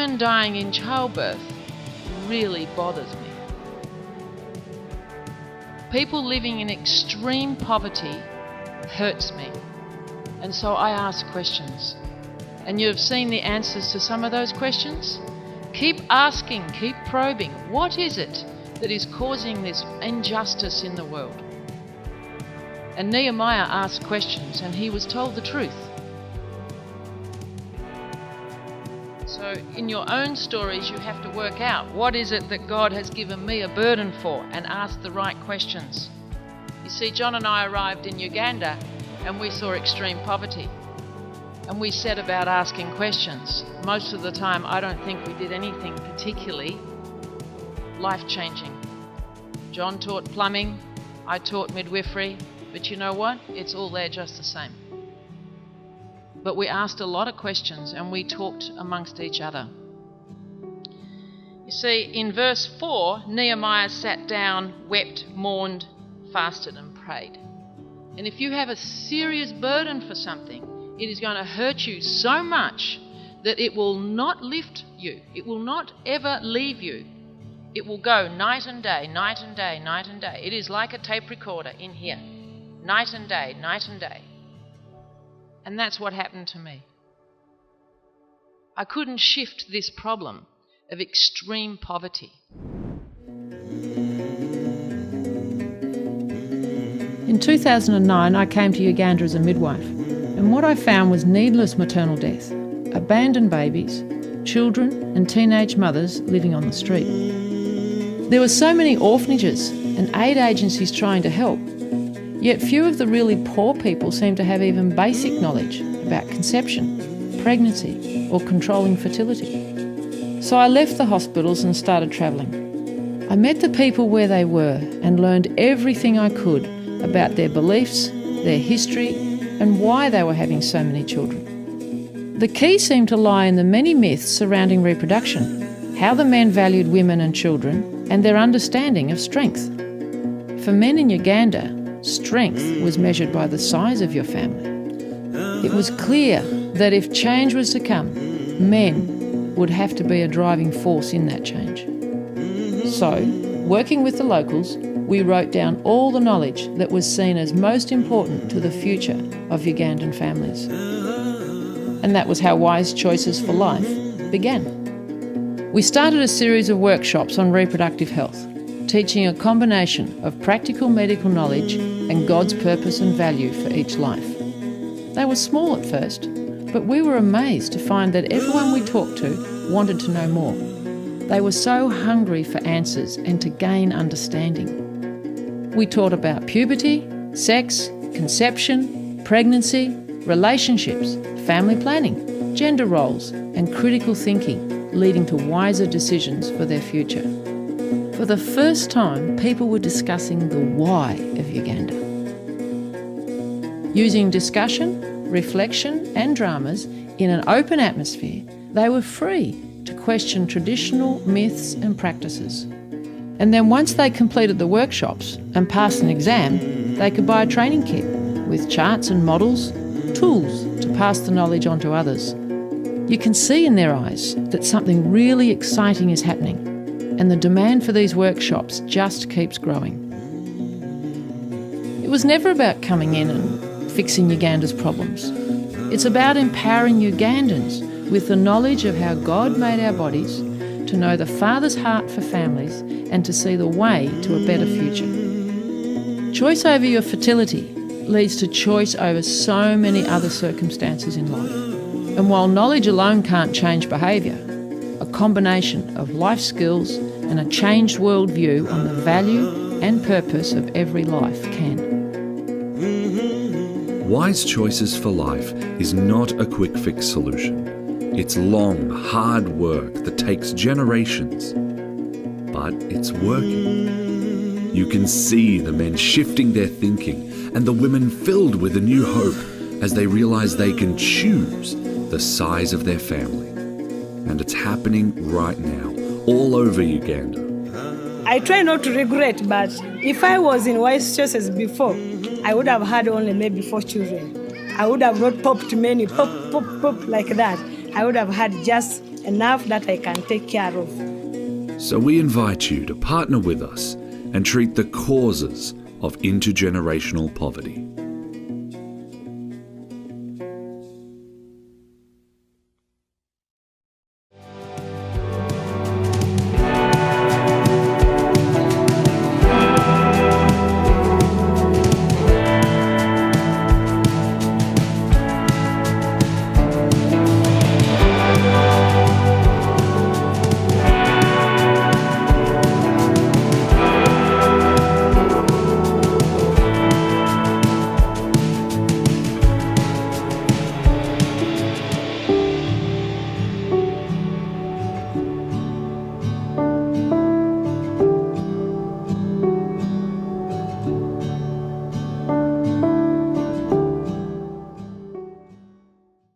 women dying in childbirth really bothers me. People living in extreme poverty hurts me. And so I ask questions. And you've seen the answers to some of those questions? Keep asking, keep probing. What is it that is causing this injustice in the world? And Nehemiah asked questions and he was told the truth. So in your own stories, you have to work out what is it that God has given me a burden for and ask the right questions. You see, John and I arrived in Uganda and we saw extreme poverty. And we set about asking questions. Most of the time, I don't think we did anything particularly life-changing. John taught plumbing, I taught midwifery, but you know what? It's all there just the same. But we asked a lot of questions and we talked amongst each other. You see, in verse 4, Nehemiah sat down, wept, mourned, fasted and prayed. And if you have a serious burden for something, it is going to hurt you so much that it will not lift you. It will not ever leave you. It will go night and day, night and day, night and day. It is like a tape recorder in here. Night and day, night and day. And that's what happened to me. I couldn't shift this problem of extreme poverty. In 2009, I came to Uganda as a midwife, and what I found was needless maternal death, abandoned babies, children and teenage mothers living on the street. There were so many orphanages and aid agencies trying to help, yet few of the really poor people seemed to have even basic knowledge about conception, pregnancy or controlling fertility. So I left the hospitals and started travelling. I met the people where they were and learned everything I could about their beliefs, their history and why they were having so many children. The key seemed to lie in the many myths surrounding reproduction, how the men valued women and children and their understanding of strength. For men in Uganda, strength was measured by the size of your family. It was clear that if change was to come, men would have to be a driving force in that change. So, working with the locals, we wrote down all the knowledge that was seen as most important to the future of Ugandan families. And that was how Wise Choices for Life began. We started a series of workshops on reproductive health, teaching a combination of practical medical knowledge and God's purpose and value for each life. They were small at first, but we were amazed to find that everyone we talked to wanted to know more. They were so hungry for answers and to gain understanding. We taught about puberty, sex, conception, pregnancy, relationships, family planning, gender roles, and critical thinking, leading to wiser decisions for their future. For the first time, people were discussing the why of Uganda. Using discussion, reflection, and dramas in an open atmosphere, they were free to question traditional myths and practices. And then once they completed the workshops and passed an exam, they could buy a training kit with charts and models, tools to pass the knowledge on to others. You can see in their eyes that something really exciting is happening, and the demand for these workshops just keeps growing. It was never about coming in and fixing Uganda's problems. It's about empowering Ugandans with the knowledge of how God made our bodies, to know the Father's heart for families, and to see the way to a better future. Choice over your fertility leads to choice over so many other circumstances in life. And while knowledge alone can't change behaviour, a combination of life skills and a changed worldview on the value and purpose of every life can. Wise Choices for Life is not a quick fix solution. It's long, hard work that takes generations. But it's working. You can see the men shifting their thinking and the women filled with a new hope as they realise they can choose the size of their family. And it's happening right now, all over Uganda. I try not to regret, but if I was in Wise Choices before, I would have had only maybe 4 children. I would have not popped many, pop like that. I would have had just enough that I can take care of. So we invite you to partner with us and treat the causes of intergenerational poverty.